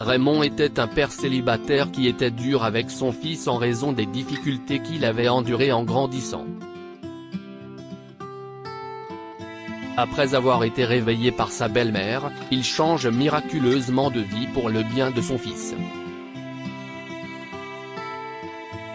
Raymond était un père célibataire qui était dur avec son fils en raison des difficultés qu'il avait endurées en grandissant. Après avoir été réveillé par sa belle-mère, il change miraculeusement de vie pour le bien de son fils.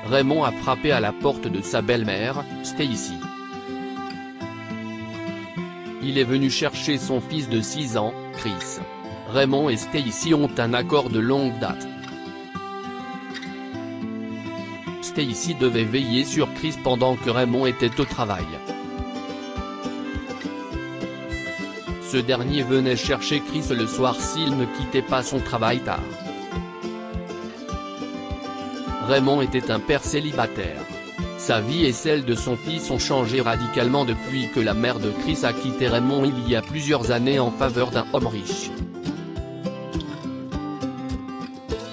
Raymond a frappé à la porte de sa belle-mère, Stacy. Il est venu chercher son fils de 6 ans, Chris. Raymond et Stacy ont un accord de longue date. Stacy devait veiller sur Chris pendant que Raymond était au travail. Ce dernier venait chercher Chris le soir s'il ne quittait pas son travail tard. Raymond était un père célibataire. Sa vie et celle de son fils ont changé radicalement depuis que la mère de Chris a quitté Raymond il y a plusieurs années en faveur d'un homme riche.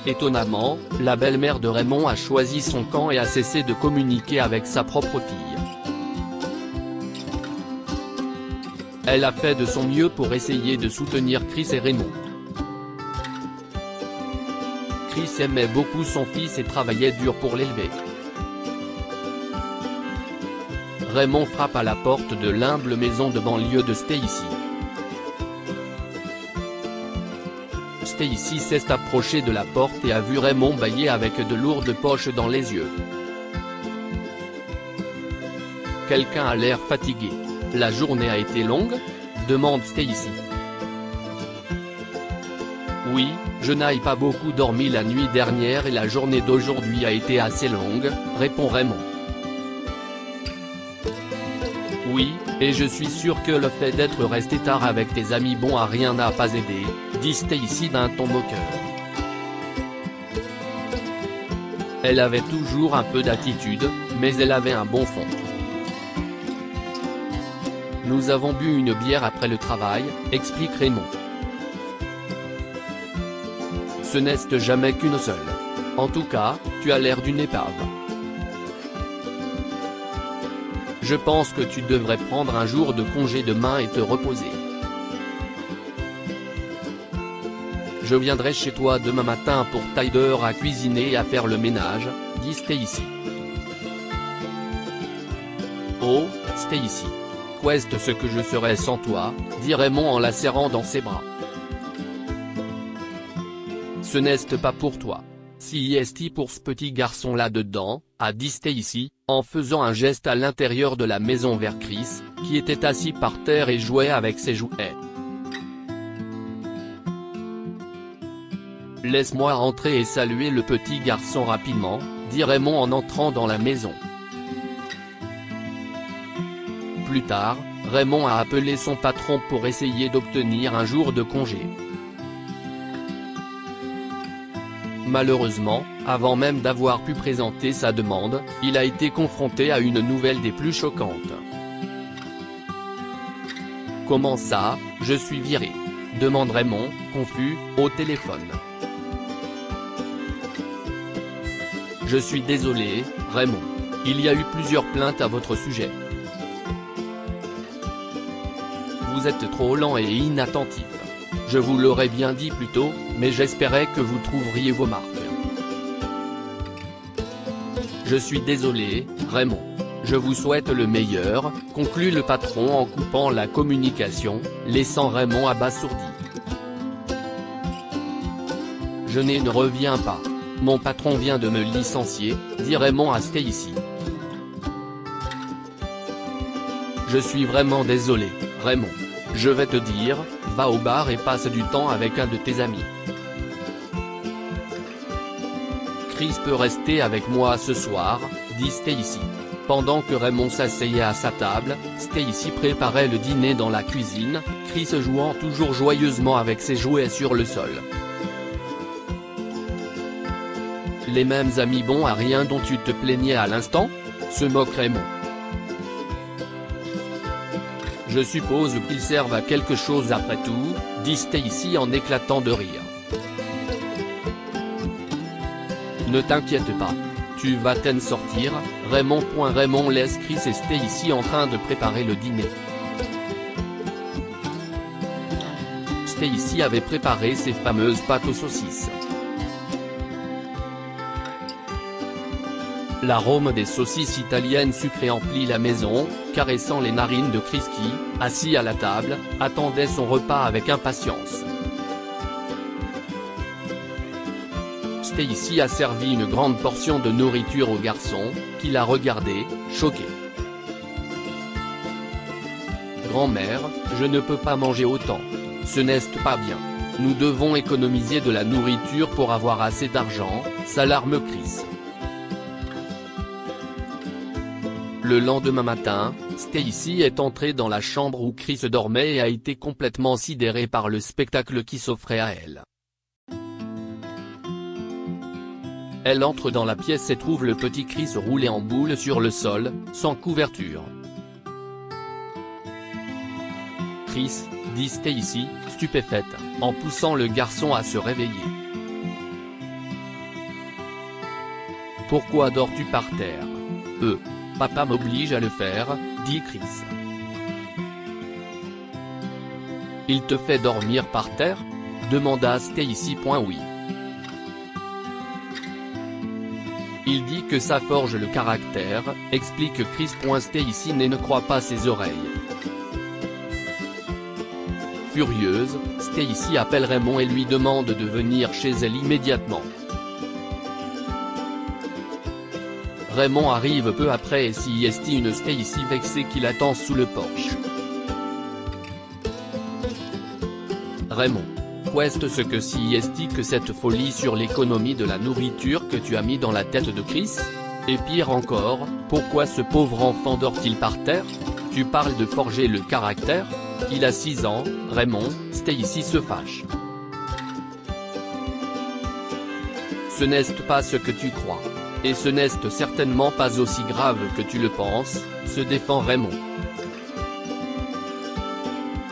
Étonnamment, la belle-mère de Raymond a choisi son camp et a cessé de communiquer avec sa propre fille. Elle a fait de son mieux pour essayer de soutenir Chris et Raymond. Chris aimait beaucoup son fils et travaillait dur pour l'élever. Raymond frappe à la porte de l'humble maison de banlieue de Stacy. Stacy s'est approchée de la porte et a vu Raymond bâiller avec de lourdes poches dans les yeux. Quelqu'un a l'air fatigué. La journée a été longue ? Demande Stacy. Oui, je n'ai pas beaucoup dormi la nuit dernière et la journée d'aujourd'hui a été assez longue, répond Raymond. Oui, et je suis sûr que le fait d'être resté tard avec tes amis bon à rien n'a pas aidé, dit Stacy d'un ton moqueur. Elle avait toujours un peu d'attitude, mais elle avait un bon fond. Nous avons bu une bière après le travail, explique Raymond. Ce n'est jamais qu'une seule. En tout cas, tu as l'air d'une épave. Je pense que tu devrais prendre un jour de congé demain et te reposer. Je viendrai chez toi demain matin pour t'aider à cuisiner et à faire le ménage, dit Stacy. Oh, Stacy. Qu'est-ce ce que je serais sans toi, dit Raymond en la serrant dans ses bras. Ce n'est pas pour toi. Si est pour ce petit garçon là-dedans, a dit Stacy, en faisant un geste à l'intérieur de la maison vers Chris, qui était assis par terre et jouait avec ses jouets. Laisse-moi rentrer et saluer le petit garçon rapidement, dit Raymond en entrant dans la maison. Plus tard, Raymond a appelé son patron pour essayer d'obtenir un jour de congé. Malheureusement, avant même d'avoir pu présenter sa demande, il a été confronté à une nouvelle des plus choquantes. « Comment ça, je suis viré ?» demande Raymond, confus, au téléphone. « Je suis désolé, Raymond. Il y a eu plusieurs plaintes à votre sujet. Vous êtes trop lent et inattentif. Je vous l'aurais bien dit plus tôt, mais j'espérais que vous trouveriez vos marques. Je suis désolé, Raymond. Je vous souhaite le meilleur, conclut le patron en coupant la communication, laissant Raymond abasourdi. Je ne reviens pas. Mon patron vient de me licencier, dit Raymond à Stacy. Je suis vraiment désolé, Raymond. Je vais te dire, va au bar et passe du temps avec un de tes amis. Chris peut rester avec moi ce soir, dit Stacy. Pendant que Raymond s'asseyait à sa table, Stacy préparait le dîner dans la cuisine, Chris jouant toujours joyeusement avec ses jouets sur le sol. Les mêmes amis bons à rien dont tu te plaignais à l'instant ? Se moque Raymond. Je suppose qu'ils servent à quelque chose après tout, dit Stacy en éclatant de rire. Ne t'inquiète pas. Tu vas t'en sortir, Raymond. Raymond laisse Chris et Stacy en train de préparer le dîner. Stacy avait préparé ses fameuses pâtes aux saucisses. L'arôme des saucisses italiennes sucrées emplit la maison, caressant les narines de Chris qui, assis à la table, attendait son repas avec impatience. Stacy a servi une grande portion de nourriture au garçon, qui l'a regardé, choqué. « Grand-mère, je ne peux pas manger autant. Ce n'est pas bien. Nous devons économiser de la nourriture pour avoir assez d'argent », s'alarme Chris. Le lendemain matin, Stacy est entrée dans la chambre où Chris dormait et a été complètement sidérée par le spectacle qui s'offrait à elle. Elle entre dans la pièce et trouve le petit Chris roulé en boule sur le sol, sans couverture. « Chris », dit Stacy, stupéfaite, en poussant le garçon à se réveiller. « Pourquoi dors-tu par terre ? Papa m'oblige à le faire, dit Chris. « Il te fait dormir par terre ? demanda Stacy. Oui. Il dit que ça forge le caractère, explique Chris. Stacy ne croit pas ses oreilles. Furieuse, Stacy appelle Raymond et lui demande de venir chez elle immédiatement. Raymond arrive peu après et sieste une Stacy vexée qui l'attend sous le porche. Raymond. Qu'est-ce que sieste que cette folie sur l'économie de la nourriture que tu as mis dans la tête de Chris ? Et pire encore, pourquoi ce pauvre enfant dort-il par terre ? Tu parles de forger le caractère ? Il a 6 ans, Raymond, Stacy se fâche. Ce n'est pas ce que tu crois. Et ce n'est certainement pas aussi grave que tu le penses, se défend Raymond.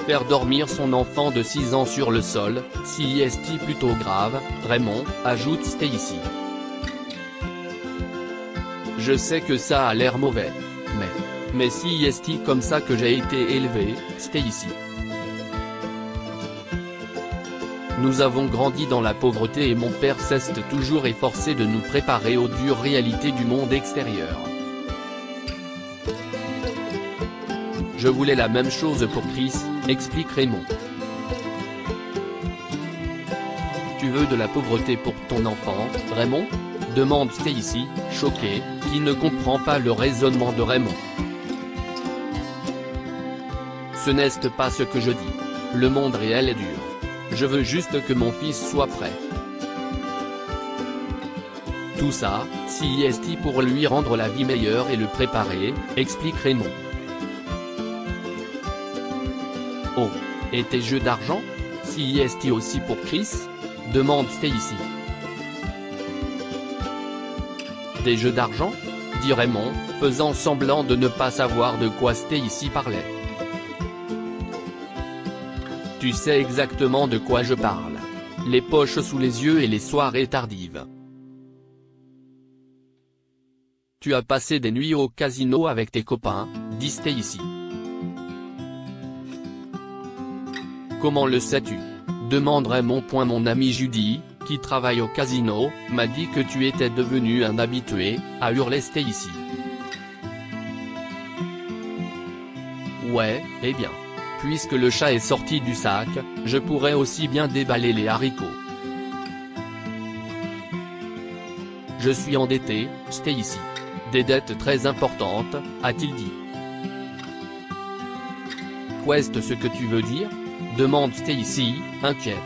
Faire dormir son enfant de 6 ans sur le sol, sieste plutôt grave, Raymond, ajoute Stacy. Je sais que ça a l'air mauvais. Mais sieste comme ça que j'ai été élevé, Stacy. Nous avons grandi dans la pauvreté et mon père s'est toujours efforcé de nous préparer aux dures réalités du monde extérieur. Je voulais la même chose pour Chris, explique Raymond. Tu veux de la pauvreté pour ton enfant, Raymond ? demande Stacy, choquée, qui ne comprend pas le raisonnement de Raymond. Ce n'est pas ce que je dis. Le monde réel est dur. Je veux juste que mon fils soit prêt. Tout ça, sieste pour lui rendre la vie meilleure et le préparer, explique Raymond. Oh, et tes jeux d'argent ? Sieste aussi pour Chris ? demande Stacy. Des jeux d'argent ? dit Raymond, faisant semblant de ne pas savoir de quoi Stacy parlait. Tu sais exactement de quoi je parle. Les poches sous les yeux et les soirées tardives. Tu as passé des nuits au casino avec tes copains, dit Stacy. Comment le sais-tu ? demande Raymond. Mon amie Judy, qui travaille au casino, m'a dit que tu étais devenu un habitué, a hurlé Stacy. Ouais, eh bien. Puisque le chat est sorti du sac, je pourrais aussi bien déballer les haricots. Je suis endetté, Stacy. Des dettes très importantes, a-t-il dit. Qu'est-ce que tu veux dire ? demande Stacy, inquiète.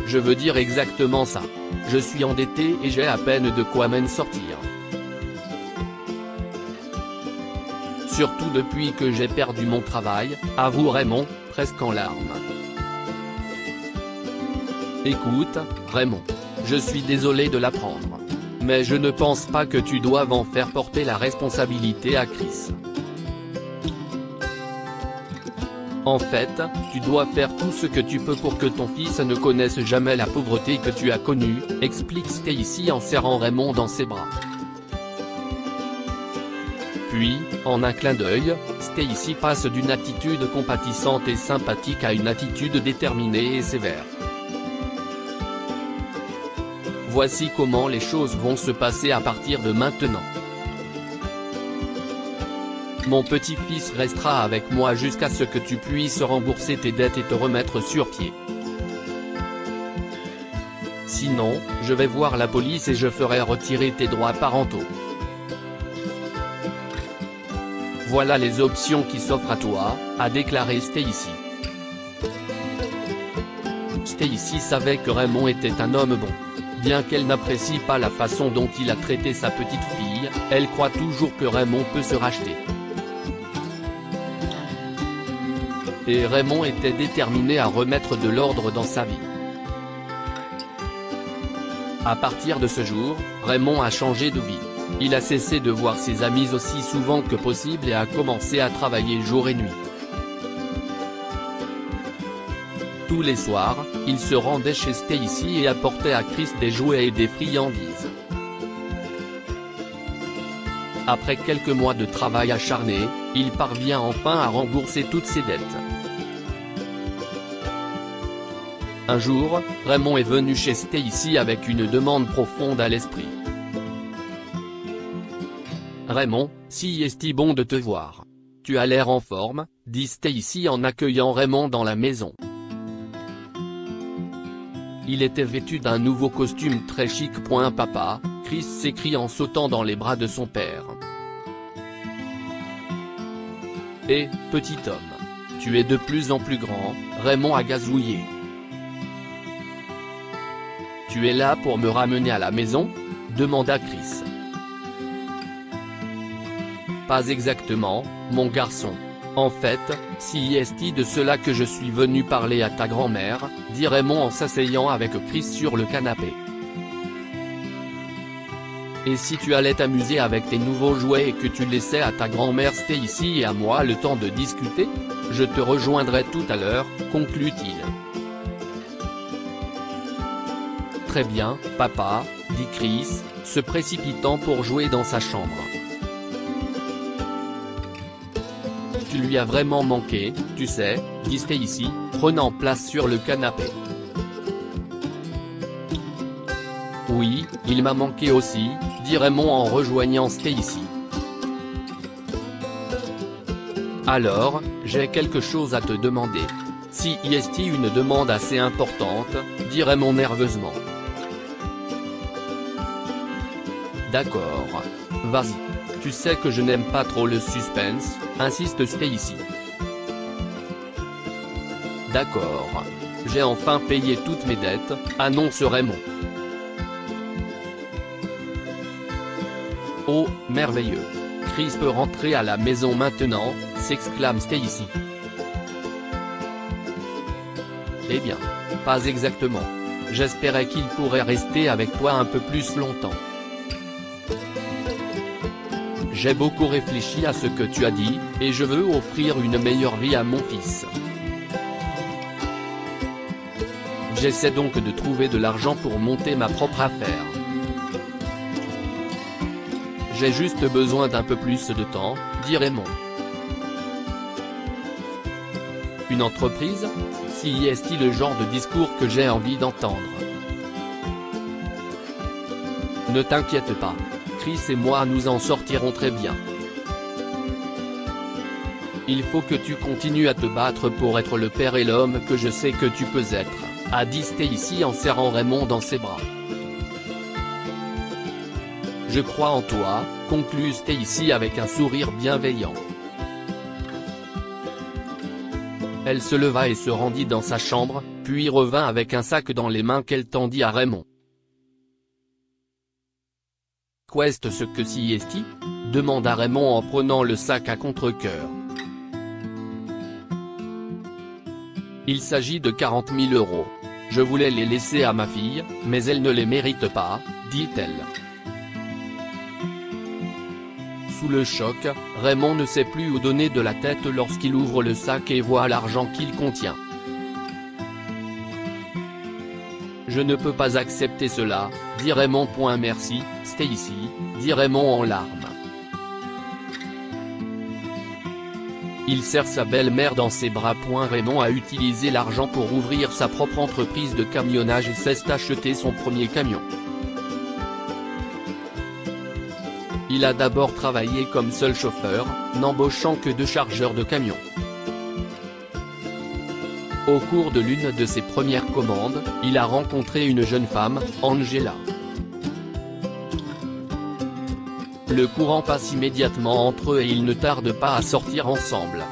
Je veux dire exactement ça. Je suis endetté et j'ai à peine de quoi m'en sortir. Surtout depuis que j'ai perdu mon travail, avoue Raymond, presque en larmes. Écoute, Raymond. Je suis désolé de l'apprendre. Mais je ne pense pas que tu doives en faire porter la responsabilité à Chris. En fait, tu dois faire tout ce que tu peux pour que ton fils ne connaisse jamais la pauvreté que tu as connue, explique Stacy en serrant Raymond dans ses bras. Puis, en un clin d'œil, Stacy passe d'une attitude compatissante et sympathique à une attitude déterminée et sévère. Voici comment les choses vont se passer à partir de maintenant. Mon petit-fils restera avec moi jusqu'à ce que tu puisses rembourser tes dettes et te remettre sur pied. Sinon, je vais voir la police et je ferai retirer tes droits parentaux. Voilà les options qui s'offrent à toi, a déclaré Stacy. Stacy savait que Raymond était un homme bon. Bien qu'elle n'apprécie pas la façon dont il a traité sa petite fille, elle croit toujours que Raymond peut se racheter. Et Raymond était déterminé à remettre de l'ordre dans sa vie. À partir de ce jour, Raymond a changé de vie. Il a cessé de voir ses amis aussi souvent que possible et a commencé à travailler jour et nuit. Tous les soirs, il se rendait chez Stacy et apportait à Chris des jouets et des friandises. Après quelques mois de travail acharné, il parvient enfin à rembourser toutes ses dettes. Un jour, Raymond est venu chez Stacy avec une demande profonde à l'esprit. « Raymond, si est-il bon de te voir. Tu as l'air en forme », dit Stacy en accueillant Raymond dans la maison. Il était vêtu d'un nouveau costume très chic. Papa, Chris s'écrie en sautant dans les bras de son père. « Hé, petit homme. Tu es de plus en plus grand, » Raymond a gazouillé. « Tu es là pour me ramener à la maison ?» demanda Chris. « Pas exactement, mon garçon. En fait, si est-il de cela que je suis venu parler à ta grand-mère, » dit Raymond en s'asseyant avec Chris sur le canapé. « Et si tu allais t'amuser avec tes nouveaux jouets et que tu laissais à ta grand-mère Stacy et à moi le temps de discuter? Je te rejoindrai tout à l'heure, » conclut-il. « Très bien, papa, » dit Chris, se précipitant pour jouer dans sa chambre. « Tu lui as vraiment manqué, tu sais, » dit Stacy, prenant place sur le canapé. « Oui, il m'a manqué aussi, » dit Raymond en rejoignant Stacy. « Alors, j'ai quelque chose à te demander. Si est une demande assez importante, » dit Raymond nerveusement. « D'accord. Vas-y. Tu sais que je n'aime pas trop le suspense, » insiste Stacy. « D'accord. J'ai enfin payé toutes mes dettes, » annonce Raymond. « Oh, merveilleux. Chris peut rentrer à la maison maintenant, » s'exclame Stacy. « Eh bien, pas exactement. J'espérais qu'il pourrait rester avec toi un peu plus longtemps. J'ai beaucoup réfléchi à ce que tu as dit, et je veux offrir une meilleure vie à mon fils. J'essaie donc de trouver de l'argent pour monter ma propre affaire. J'ai juste besoin d'un peu plus de temps, » dit Raymond. « Une entreprise? Si est-il le genre de discours que j'ai envie d'entendre. Ne t'inquiète pas. Chris et moi nous en sortirons très bien. Il faut que tu continues à te battre pour être le père et l'homme que je sais que tu peux être, » a dit Stacy en serrant Raymond dans ses bras. « Je crois en toi, » conclut Stacy avec un sourire bienveillant. Elle se leva et se rendit dans sa chambre, puis revint avec un sac dans les mains qu'elle tendit à Raymond. « Qu'est-ce que si est-il » demanda Raymond en prenant le sac à contre-cœur. « Il s'agit de 40 000 €. Je voulais les laisser à ma fille, mais elle ne les mérite pas, » dit-elle. Sous le choc, Raymond ne sait plus où donner de la tête lorsqu'il ouvre le sac et voit l'argent qu'il contient. « Je ne peux pas accepter cela, » dit Raymond. « Merci, Stacy, » dit Raymond en larmes. Il serre sa belle-mère dans ses bras. Raymond a utilisé l'argent pour ouvrir sa propre entreprise de camionnage et s'est acheté son premier camion. Il a d'abord travaillé comme seul chauffeur, n'embauchant que 2 chargeurs de camions. Au cours de l'une de ses premières commandes, il a rencontré une jeune femme, Angela. Le courant passe immédiatement entre eux et ils ne tardent pas à sortir ensemble.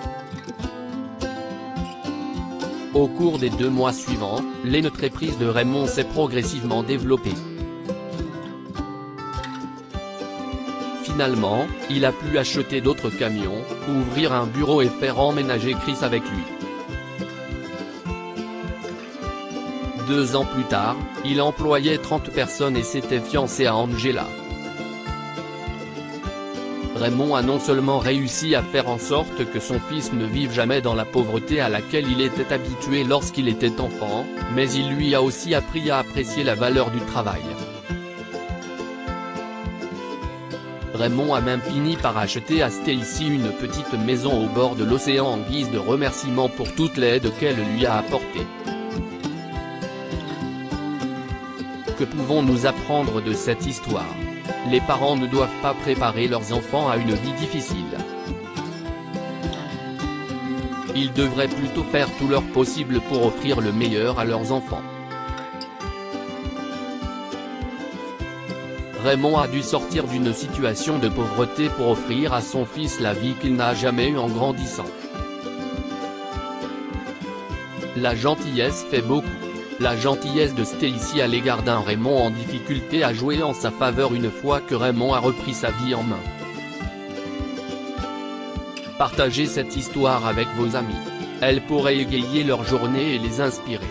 Au cours des 2 mois suivants, l'entreprise de Raymond s'est progressivement développée. Finalement, il a pu acheter d'autres camions, ouvrir un bureau et faire emménager Chris avec lui. 2 ans plus tard, il employait 30 personnes et s'était fiancé à Angela. Raymond a non seulement réussi à faire en sorte que son fils ne vive jamais dans la pauvreté à laquelle il était habitué lorsqu'il était enfant, mais il lui a aussi appris à apprécier la valeur du travail. Raymond a même fini par acheter à Stacy une petite maison au bord de l'océan en guise de remerciement pour toute l'aide qu'elle lui a apportée. Que pouvons-nous apprendre de cette histoire ? Les parents ne doivent pas préparer leurs enfants à une vie difficile. Ils devraient plutôt faire tout leur possible pour offrir le meilleur à leurs enfants. Raymond a dû sortir d'une situation de pauvreté pour offrir à son fils la vie qu'il n'a jamais eue en grandissant. La gentillesse fait beaucoup. La gentillesse de Stacy à l'égard d'un Raymond en difficulté a joué en sa faveur une fois que Raymond a repris sa vie en main. Partagez cette histoire avec vos amis. Elle pourrait égayer leur journée et les inspirer.